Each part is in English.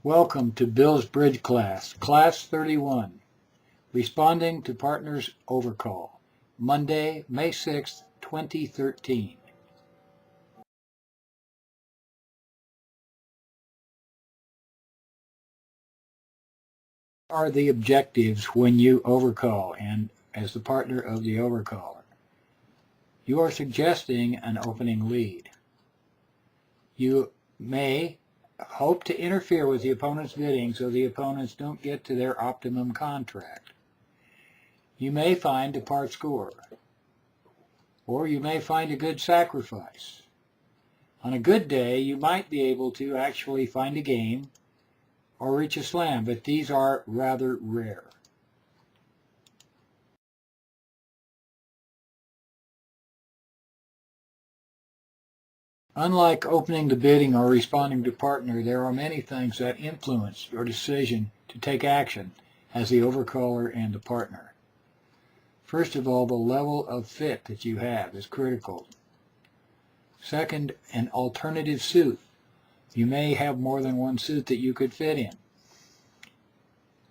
Welcome to Bill's Bridge class, Class 31, responding to Partners Overcall, Monday, May 6, 2013. What are the objectives when you overcall and as the partner of the overcaller? You are suggesting an opening lead. You may hope to interfere with the opponent's bidding so the opponents don't get to their optimum contract. You may find a part score, or you may find a good sacrifice. On a good day, you might be able to actually find a game or reach a slam, but these are rather rare. Unlike opening the bidding or responding to partner, there are many things that influence your decision to take action as the overcaller and the partner. First of all, the level of fit that you have is critical. Second, an alternative suit. You may have more than one suit that you could fit in.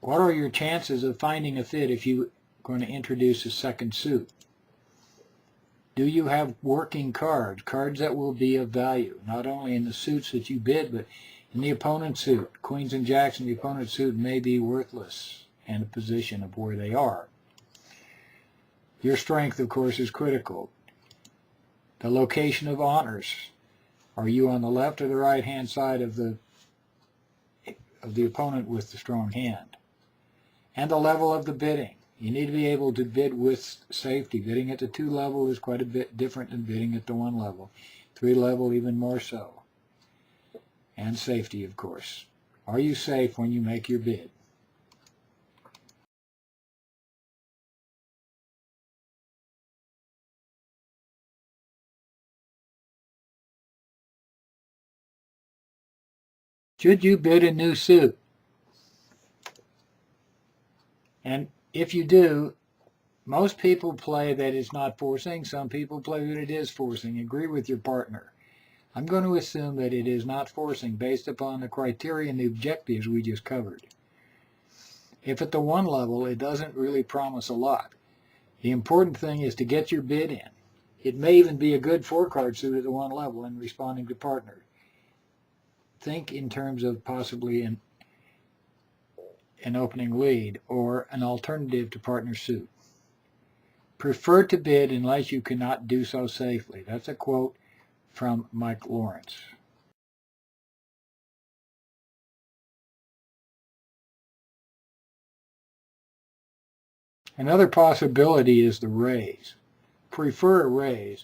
What are your chances of finding a fit if you're going to introduce a second suit? Do you have working cards that will be of value, not only in the suits that you bid, but in the opponent's suit? Queens and jacks in the opponent's suit may be worthless in the position of where they are. Your strength, of course, is critical. The location of honors. Are you on the left or the right-hand side of the opponent with the strong hand? And the level of the bidding. You need to be able to bid with safety. Bidding at the 2 level is quite a bit different than bidding at the 1 level. 3 level even more so. And safety, of course. Are you safe when you make your bid? Should you bid a new suit? And if you do, most people play that it's not forcing. Some people play that it is forcing. Agree with your partner. I'm going to assume that it is not forcing based upon the criteria and the objectives we just covered. If at the 1 level, it doesn't really promise a lot. The important thing is to get your bid in. It may even be a good 4-card suit at the 1 level in responding to partner. Think in terms of possibly an opening lead or an alternative to partner suit. Prefer to bid unless you cannot do so safely. That's a quote from Mike Lawrence. Another possibility is the raise. Prefer a raise,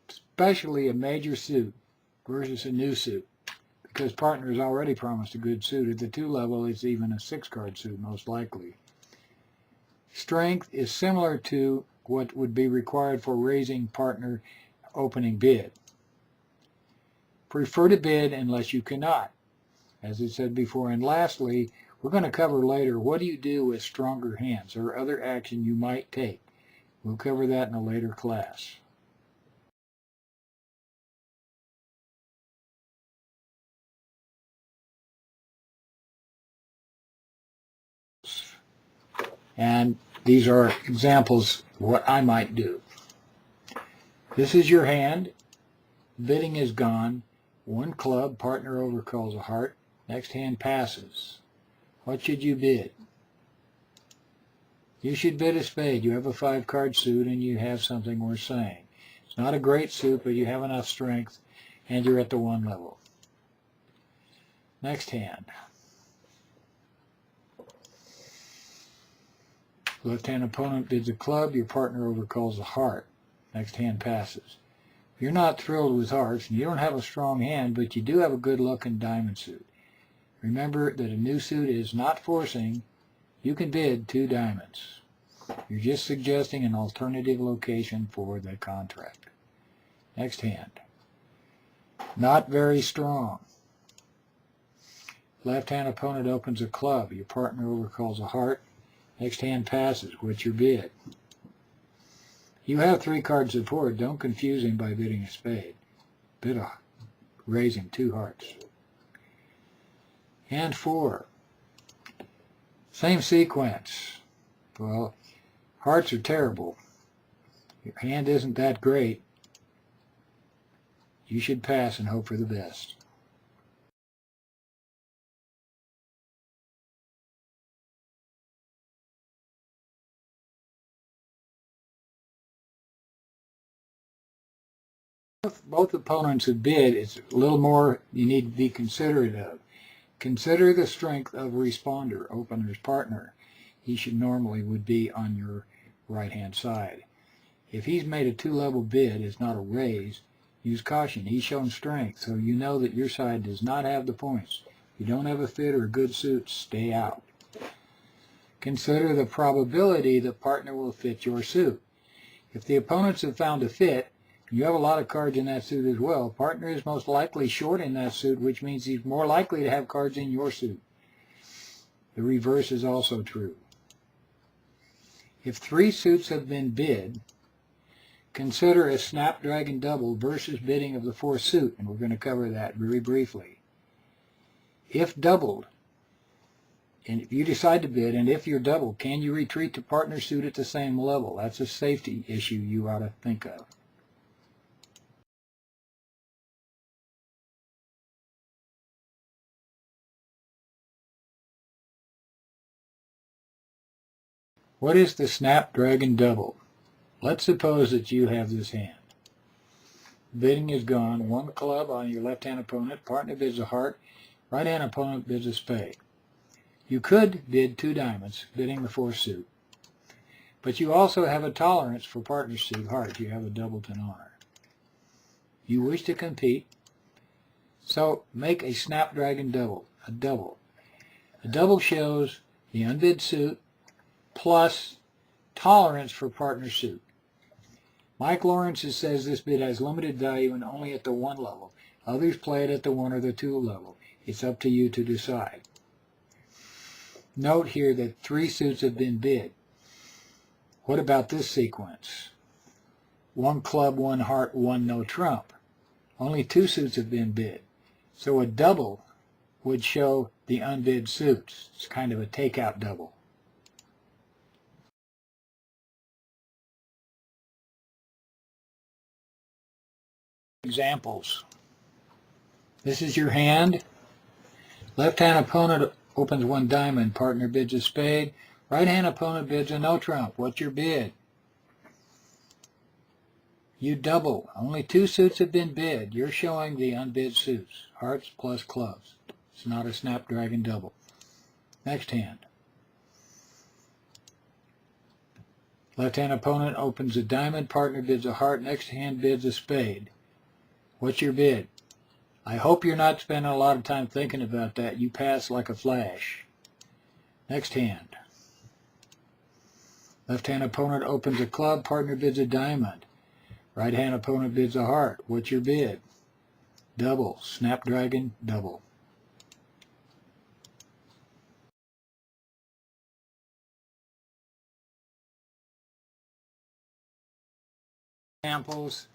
especially a major suit versus a new suit, because partner has already promised a good suit. At the 2 level, it's even a 6-card suit, most likely. Strength is similar to what would be required for raising partner opening bid. Prefer to bid unless you cannot, as I said before. And lastly, we're going to cover later, what do you do with stronger hands or other action you might take? We'll cover that in a later class. And these are examples of what I might do. This is your hand. Bidding is gone. 1 club, partner overcalls a heart. Next hand passes. What should you bid? You should bid a spade. You have a 5-card suit and you have something worth saying. It's not a great suit, but you have enough strength and you're at the 1 level. Next hand. Left-hand opponent bids a club. Your partner overcalls a heart. Next hand passes. You're not thrilled with hearts, and you don't have a strong hand, but you do have a good-looking diamond suit. Remember that a new suit is not forcing. You can bid 2 diamonds. You're just suggesting an alternative location for the contract. Next hand. Not very strong. Left-hand opponent opens a club. Your partner overcalls a heart. Next hand passes. What's your bid? You have 3-card support. Don't confuse him by bidding a spade. Bid a raising 2 hearts. Hand 4. Same sequence. Well, hearts are terrible. Your hand isn't that great. You should pass and hope for the best. Both opponents have bid. It's a little more you need to be considerate of. Consider the strength of a responder, opener's partner. He should normally would be on your right-hand side. If he's made a two-level bid, it's not a raise, use caution. He's shown strength, so you know that your side does not have the points. If you don't have a fit or a good suit, stay out. Consider the probability the partner will fit your suit. If the opponents have found a fit, you have a lot of cards in that suit as well. Partner is most likely short in that suit, which means he's more likely to have cards in your suit. The reverse is also true. If 3 suits have been bid, consider a snapdragon double versus bidding of the 4th suit, and we're going to cover that very briefly. If doubled, and if you decide to bid, and if you're doubled, can you retreat to partner suit at the same level? That's a safety issue you ought to think of. What is the snapdragon double? Let's suppose that you have this hand. Bidding is gone. 1 club on your left-hand opponent. Partner bids a heart. Right-hand opponent bids a spade. You could bid 2 diamonds, bidding the 4th suit. But you also have a tolerance for partner suit heart. You have a doubleton honor. You wish to compete, so make a snapdragon double, a double. A double shows the unbid suit plus tolerance for partner suit. Mike Lawrence says this bid has limited value and only at the 1 level. Others play it at the 1 or the 2 level. It's up to you to decide. Note here that 3 suits have been bid. What about this sequence? 1 club, 1 heart, 1 no trump. Only 2 suits have been bid. So a double would show the unbid suits. It's kind of a takeout double. Examples. This is your hand. Left-hand opponent opens 1 diamond. Partner bids a spade. Right-hand opponent bids a no trump. What's your bid? You double. Only 2 suits have been bid. You're showing the unbid suits. Hearts plus clubs. It's not a snapdragon double. Next hand. Left-hand opponent opens a diamond. Partner bids a heart. Next hand bids a spade. What's your bid? I hope you're not spending a lot of time thinking about that. You pass like a flash. Next hand. Left-hand opponent opens a club. Partner bids a diamond. Right-hand opponent bids a heart. What's your bid? Double. Snapdragon double. Examples.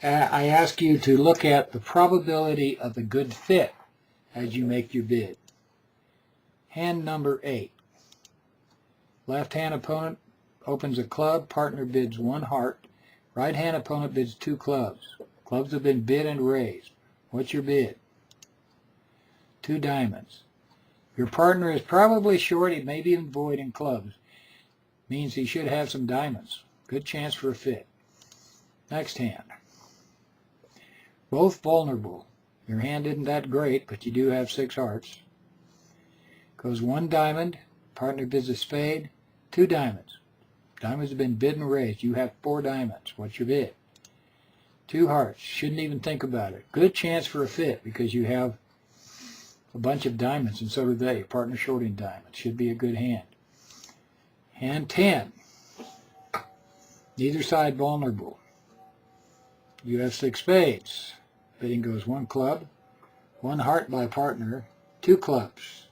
I ask you to look at the probability of a good fit as you make your bid. Hand number 8. Left-hand opponent opens a club. Partner bids 1 heart. Right-hand opponent bids 2 clubs. Clubs have been bid and raised. What's your bid? 2 diamonds. Your partner is probably short. He may be void in clubs. Means he should have some diamonds. Good chance for a fit. Next hand. Both vulnerable. Your hand isn't that great, but you do have 6 hearts. Goes 1 diamond. Partner bids a spade. 2 diamonds. Diamonds have been bid and raised. You have 4 diamonds. What's your bid? 2 hearts. Shouldn't even think about it. Good chance for a fit because you have a bunch of diamonds, and so do they. Your partner short in diamonds. Should be a good hand. Hand 10. Neither side vulnerable. You have 6 spades. Bidding goes 1 club, 1 heart by partner, 2 clubs.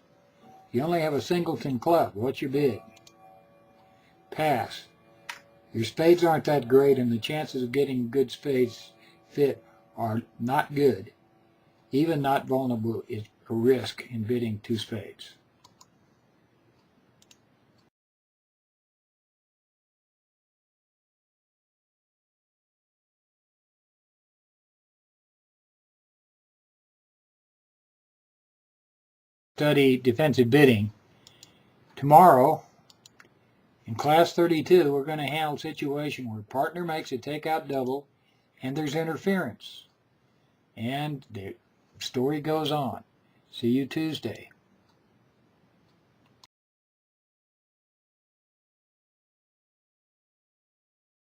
You only have a singleton club. What's your bid? Pass. Your spades aren't that great, and the chances of getting good spades fit are not good. Even not vulnerable a risk in bidding two spades. Study defensive bidding. Tomorrow, in class 32, we're going to handle a situation where partner makes a takeout double and there's interference. And the story goes on. See you Tuesday.